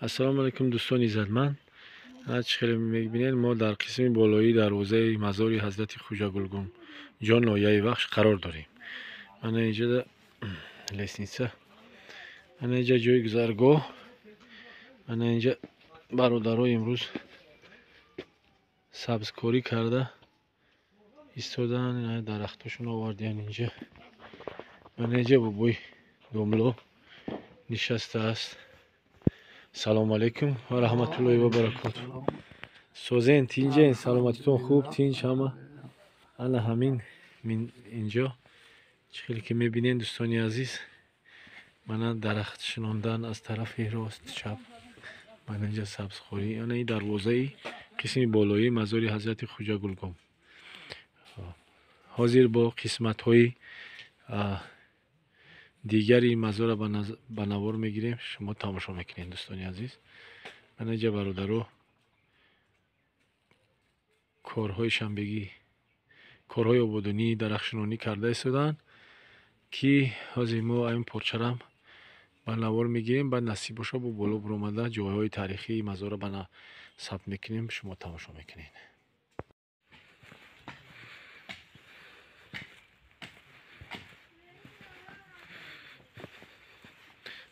السلام علیکم دوستان عزتمند. چه می‌بینید ما در قسم بالایی دروازه مزار حضرت خواجه گلگون جان نایه بخش قرار داریم. من اینجا لسنیسه، من اینجا جای گذرگاه، من اینجا برادرای امروز سبزکاری کرده ایستادن، درختاشون آوردن اینجا. من اینجا بابای دوملو نشسته است. سلام علیکم و رحمت الله و برکاته. سوزن تینجا سلامتیتون خوب تینج همه انا همین من اینجا چخیلی که میبینین دوستانی عزیز، من درخت شناندن از طرف راست چپ، من اینجا سبزخوری، انا این دروازه قسم بالایی مزار حضرت خواجه گلگون. حاضر با قسمت های دیگری مزار به نوار میگیریم، شما تماشا میکنین دوستانی عزیز. من اینجا برادرو کارهای شنبگی، کارهای آبادانی درخشنانی کرده ایستادن که حاضر ما این پرچرم به نوار میگیریم، بعد نصیب باشه با بالا برآمده جایهای تاریخی مزار رو به ثبت میکنیم، شما تماشا میکنین.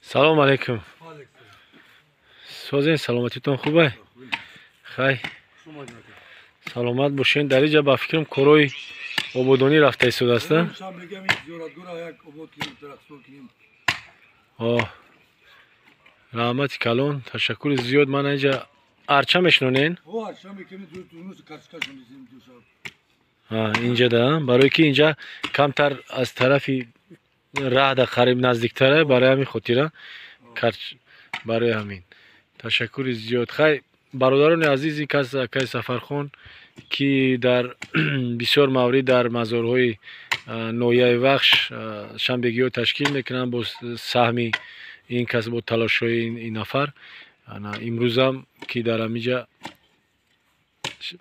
سلام علیکم. سوزین سلامتیتون خوبه؟ خی سلامت باشین. در اینجا با فکرم کارهای آبادانی رفته ایستاده است. رحمت کلان، تشکر زیاد. من اینجا ارچه میشنونین؟ اینجا ده، برای که اینجا کمتر از طرفی راه ده قریب نزدیکتره، برای همین خاطره برای همین تشکر زیاد. خیلی برادران عزیزی کس اکای سفرخان که در بسیار مورد در مزارهای نایه بخش شنبگی ها تشکیل میکنن با سهمی این کس با تلاش های این نفر. امروز هم که در همینجا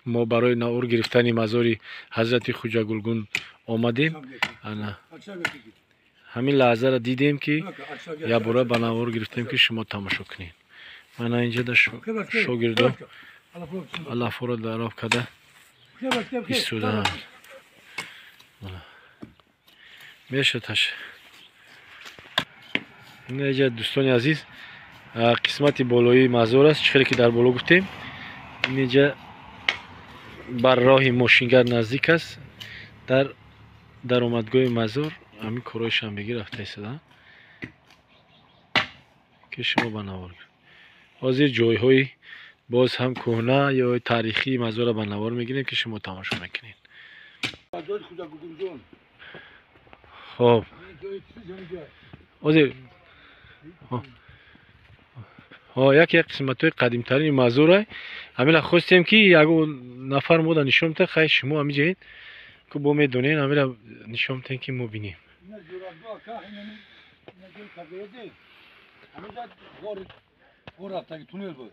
ما برای نوار گرفتن مزار حضرت خواجه گلگون آمدیم، همین لحظه را دیدیم که یا برای به نوار گرفتیم که شما تماشا کنین. من اینجا در شاگردم الله فراد در آب کده ایستادن میشه تش. اینجا دوستان عزیز قسمت بالایی مزار است، چخیلی که در بالا گفتیم. اینجا بر راه ماشینگر نزدیک است. در آمدگاه مزار همین کارهای شنبگی رفته ایستادن که شما به نوار حاضر جایهای باز هم کهنه یا تاریخی مزار به نوار میگیریم که شما تماشا میکنین. خب حاضر یک قسمت های قدیم ترین مزار های همین خواستیم که یک نفر ما نشون بده. خیلی شما همین جایید که با میدونین همین نشون بده که ما بینیم. رفتگی تونل بود.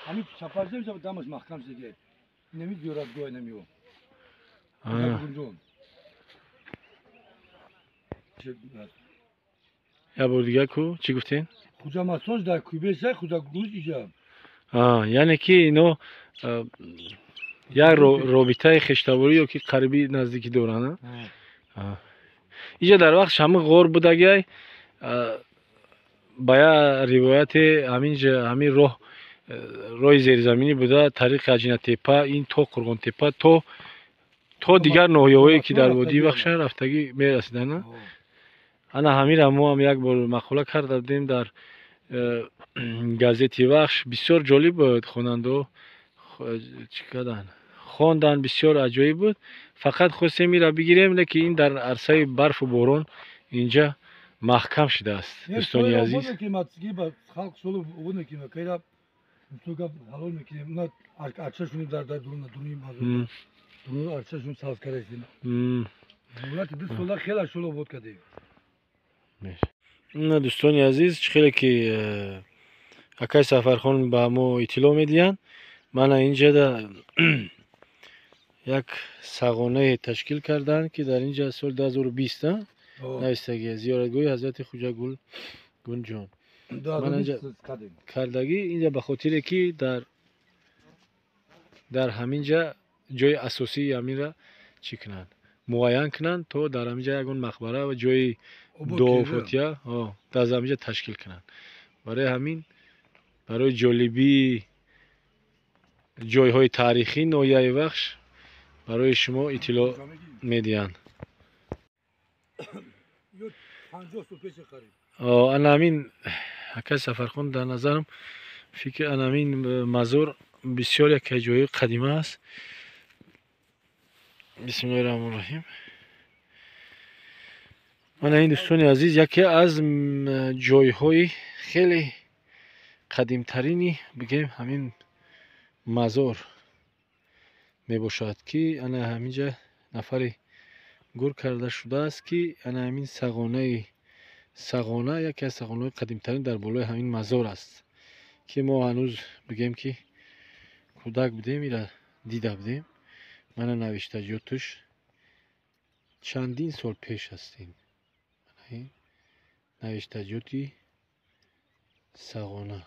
همین سفرزم جا دامش محکم دیگه. نمید جورابگاه نمیو. یا بار دیگه کو چی گفتین؟ خواجه مساج در کوبه خواجه گلگون اینجا. یعنی که اینو یک رابطه خشتواری یا که قریبی نزدیکی دارن. اینجا در وقت همه غار بودگی باید روایت همین راه زیرزمینی بوده، طریق عجینه تپه این تا قرغان تپه تا دیگر ناحیه‌هایی که در وادی بخش رفتگی میرسیدن. انا همین ما هم یک بار مقاله کرده بودیم در گازت بخش، بسیار جالب بود. خواننده خواندن بسیار عجیب بود. فقط خواستیم میره بگیریم که این در عرصه برف و باران اینجا محکم شده است دوستانی عزیز. نه دوستانی عزیز خیلی که اکای سفرخان به ما اطلاع میدین. من اینجا در یک سقانه تشکیل کردن که در اینجا سال 2020 نوشتگی زیارتگاه حضرت خواجه گلگون جان. من اینجا کردگی اینجا به خاطر که در همین جا جای اساسی همین را چی کنن معین کنن تو در همینجا یگون مقبره و جای دو فوتیا در همینجا تشکیل کنن. برای همین برای جالبی جای های تاریخی نویای بخش برای شما اطلاع میدین. انا همین حکا سفرخون در نظرم فکر انا همین مزار بسیار یک جای قدیمه است. بسم الله الرحمن الرحیم. من این دوستان عزیز یکی از جایهای خیلی قدیم ترینی بگیم همین مزار میباشد که انا همینجا نفری گور کرده شده است که انا همین سغانه یکی از سغانه قدیم ترین در بالای همین مزار است که ما هنوز بگیم که کودک بودیم ایرا دیده بودیم. من نوشته توش چندین سال پیش هستیم. نوشته جوتی سغانه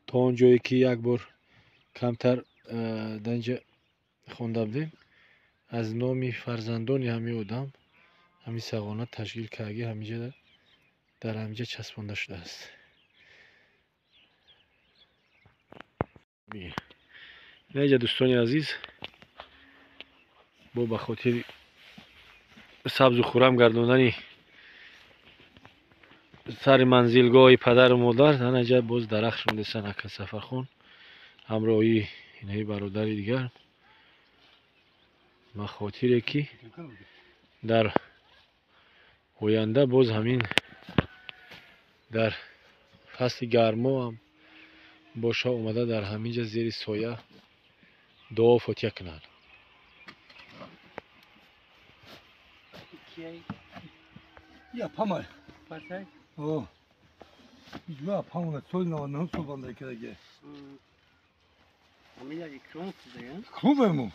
تا اونجایی که یک بار کمتر دنج خونده بودیم از نامی فرزندان همین آدم همین سغانه تشکیل کرده همینجا در همینجا چسبانده شده است. اینجا دوستان عزیز با به خاطر سبز و خورم گرداندن سر منزلگاه پدر و مادر اینجا باز درخت شده نکه سفرخون همراهی اینهی برادری دیگر مخاطره که در آینده باز همین در فصل گرما هم باشه اومده در همینجا زیر سایه دعا فاتحه کنن. یا پامای پاسای او یا پامون سول نه سول بنده کرده همین یک کون دیگه خوبه مو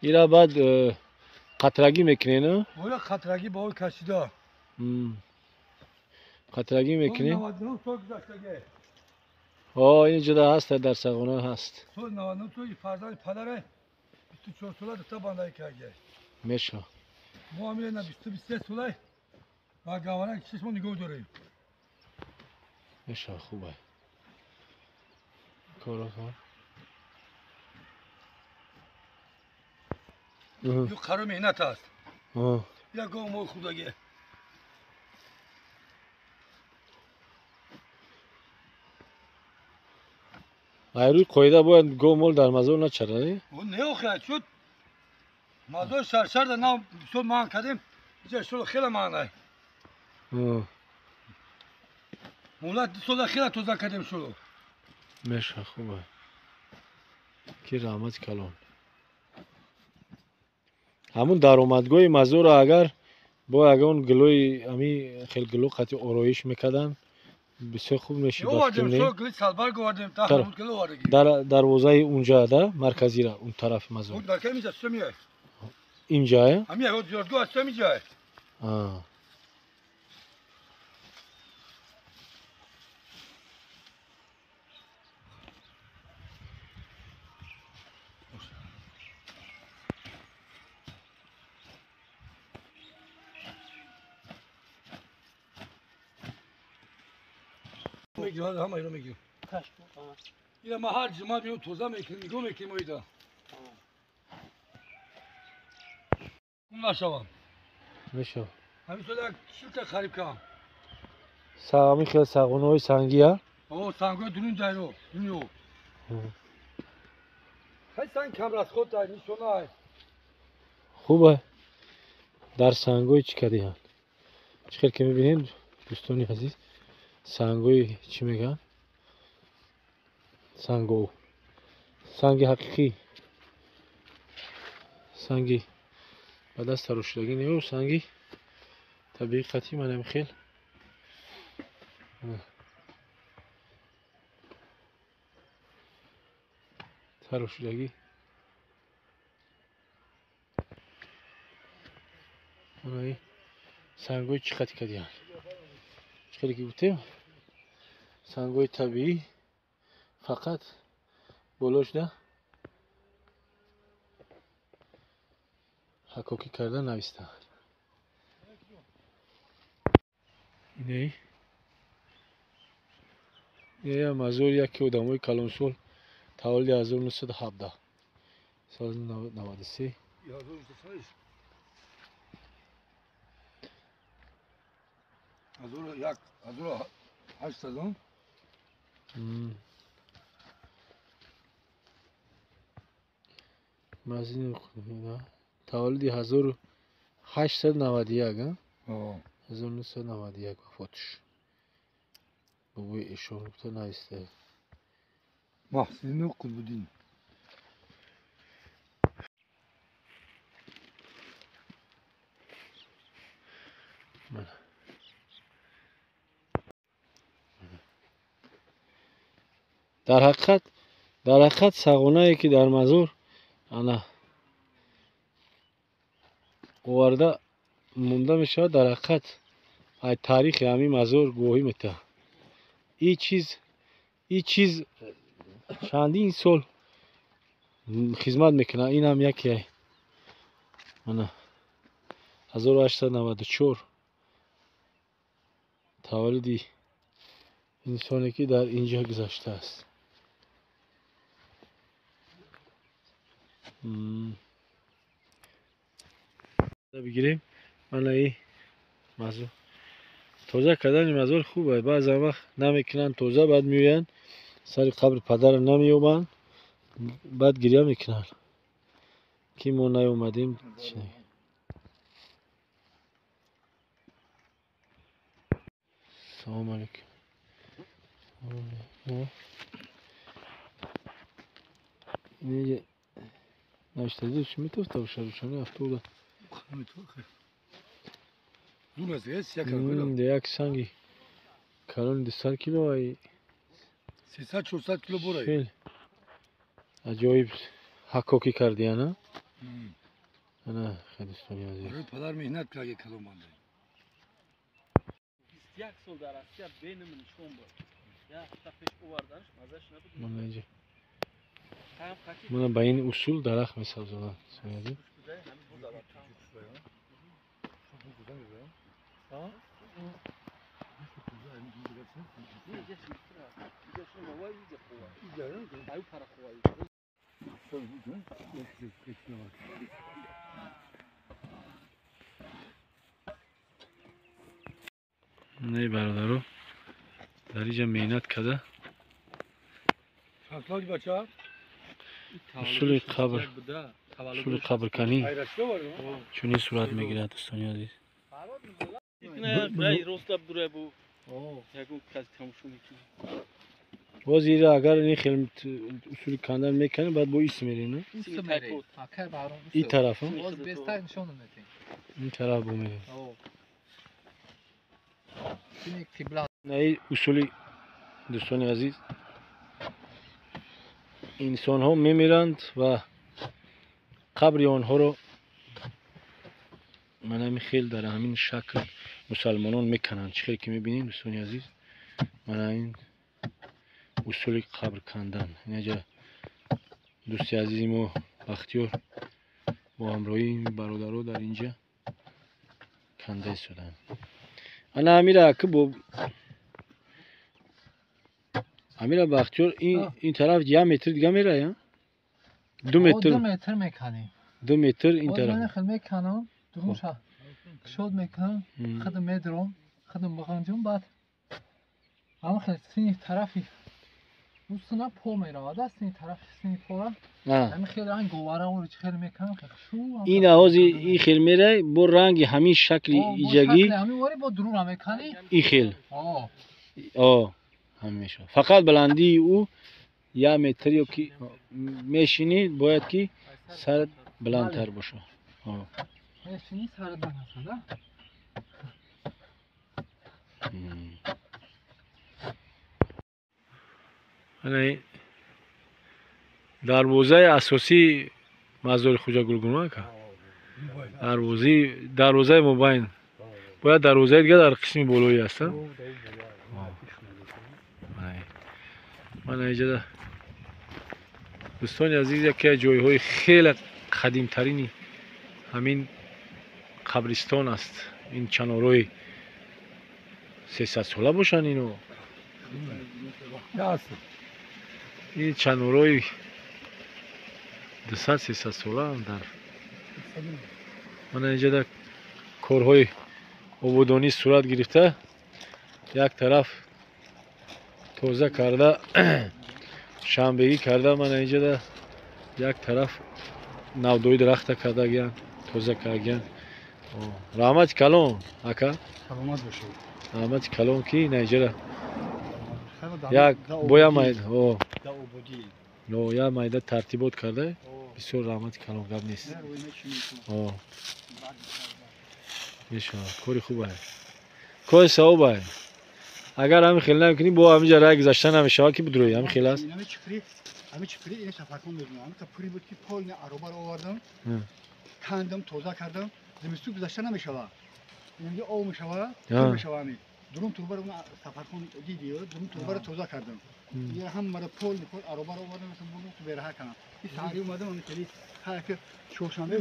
ایرا بعد قطرگی میکنه نه؟ اولا قطرگی با کشیده قطرگی میکنه؟ این جدا هست در سغانه هست. سول نه توی فرزند پدره 24 ساله تا بنده کرده میشه ما میرن 23 ساله و گوانه چشمون نگاه داریم میشه خوبه کارا کن یو قرار مهنت است یا گاه ما خودگی روی قاعده باید گومول در مزار نچرده؟ اون نه آخه شد مزار شرشر در نام بسیار مهان کردیم اینجا شلو خیلی مهانه مولد سال خیلی توزه کردیم شلو میشه خوبه که رحمت کلان همون درآمدگاه مزار اگر با اگر اون گلوی امی خیلی گلو قطعی آرایش میکردن بسیار خوب میشه در دروازه اونجا ده مرکزی را اون طرف مزار اینجا همین رو زیادگاه هست اینجا میگیره همه اینو میگیره اینا ما هر جمعه میو توزه میکنیم نگاه میکنیم ایدا اون نشوام میشه همین تو یک شیلت خریب کنم سامی خیلی ساغونه های سنگی ها سنگای دونین دایرو دونیو خیلی سنگ کم راست خود داری نیشونه خوبه در سنگای چی کردی هم چخیر که میبینید دوستانی عزیز سنگای چی میگن سنگ حقیقی سنگی به دست تراشیدگی نیو سنگی طبیعی قطعی منم خیلی تراشیدگی Ana sangoy chiqadi kadiyan. Chiqadi ki butayım. Sangoy tabii. Fakat bolojda hakoki kardan navista. Ne? Ya mazur ya ki odamoy kalonsol tavaldi 1917 سال 93 Yazılmış sayış. Azura yak, azura haç sezon. مزین تولدی 1891 1991 وفات شد بابای ایشون تو نیسته Mahzini Kutbuddin. در حقیقت ساغونایی که در مزار انا آورده مونده میشه در حقیقت از تاریخ همین مزار گواهی میده این چیز چندین سال خدمت میکنه این هم یکی انا 1894 تولدی انسانی که در اینجا گذشته است بگیریم من این مزار توزه کردن مزار خوبه بعضی وقت نمیکنن توزه بعد میوین سر قبر پدر نمیومن بعد گریه میکنن که ما نیومدیم سلام علیکم اینه نشته چی میتوسته باشه روشنی افتوده Dur mesela siyah kalıyor. یک سنگی کلون 200 کیلو ای 300-400 kilo burayı. خیلی عجایب حکاکی کردی نه نه خیلی استونیازی Böyle kadar mihnet kılıyor kalomanda. یک سال در اسیا بینمون شون بود یا تا پیش اووردنش مزهش نبود من اینجا هم خاکی من با این اصول درخت میسازم استونیازی بوده همین بود داره ها iyice sürtür ha. İyice şuna var iyice kova. Ayı para kovayı. نه برادرو در اینجا مهنت کرده Şanslar gibi açar. اصول قبر کنی Ayraçta var mı? چونی صورت میگیره دوستانی عزیز نه برای روستا بره بو یکو کس تماشا میکنه باز ایره اگر این خیلی اصول کندن میکنه بعد با ایست میری نه این طرف ها این طرف بو میری نه این اصولی دوستانی عزیز انسان ها میمیرند و قبر آنها رو من همین خیلی در همین شکل مسلمانان میکنند چه که میبینید دوستانی عزیز من این اصول قبر کندن اینجا دوستی عزیزی ما بختیار با همراهی این برادرها در اینجا کنده شدن انا امیره که با امیره بختیار این طرف 1 متر دیگه میره یا 2 متر 2 متر میکنیم 2 متر این باز من طرف خیلی میکنم دروشا شد میکنم خودم میدرم خودم بخانجم بعد اما خیلی سینی طرفی دوستنا پو میره دست این طرف سینی پو نه همین خیلی رنگ گواره و خیلی میکنم خیلی شو این آوازی این خیل میره با رنگ همین شکل ایجگی همین واری با درو میکنی این خیل آه همیشه فقط بلندی او 1 متری که میشینی باید که سر بلندتر باشه میشینی سر دنیا این دروازه اساسی مزار خوجا گلگرمه که дарвозаи мубайн. Бояд дарвозаи дигар дар қисми болоӣ аст. Мана инҷода дӯстони азиз яке аз ҷойҳои хеле қадимтарини ҳамин қабристон аст. Ин чанораи 300 сола бошанд ино. ин чанораи 200-300 сола дар мана инҷода корҳои ободонӣ сурат гирифта, як тараф тоза карда шамбегӣ карда, мана инҷода як тараф навдои дарахта кардагиян, тоза кардагиян. раҳмати калон ака, саломат бошед. раҳмати калон ки инҷода як боя майда да ободӣ як майда тартибот карда, бисёр раҳмати калон гап нест. иншалло кори хуб аст, кори савоб аст. агар ҳамин хел намекунӣ бо ҳамин ҷа рай гузашта намешавад ки будроӣ, ҳамин хел аст. ҳами чиқри ин сафаркон мебинам. ҳами ка пури буд ки полни аробар овардам, кандам, тоза кардам, зимистон гузашта намешавад. Инҷо об мешавад, пур мешавад. ҳами дурум турбаро сафаркон дидиё, дурум турбаро тоза кардам. я ҳамаро полни пол аробар овардам, мисол бурдам ту бераҳа канам. ин саҳари омадам, ҳами хели ҳаки чоршанбе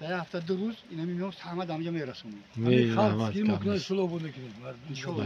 дар як ҳафта 2 рӯз инами меом саҳмат амҷа мерасонам. Не, раҳмат. Иншалло.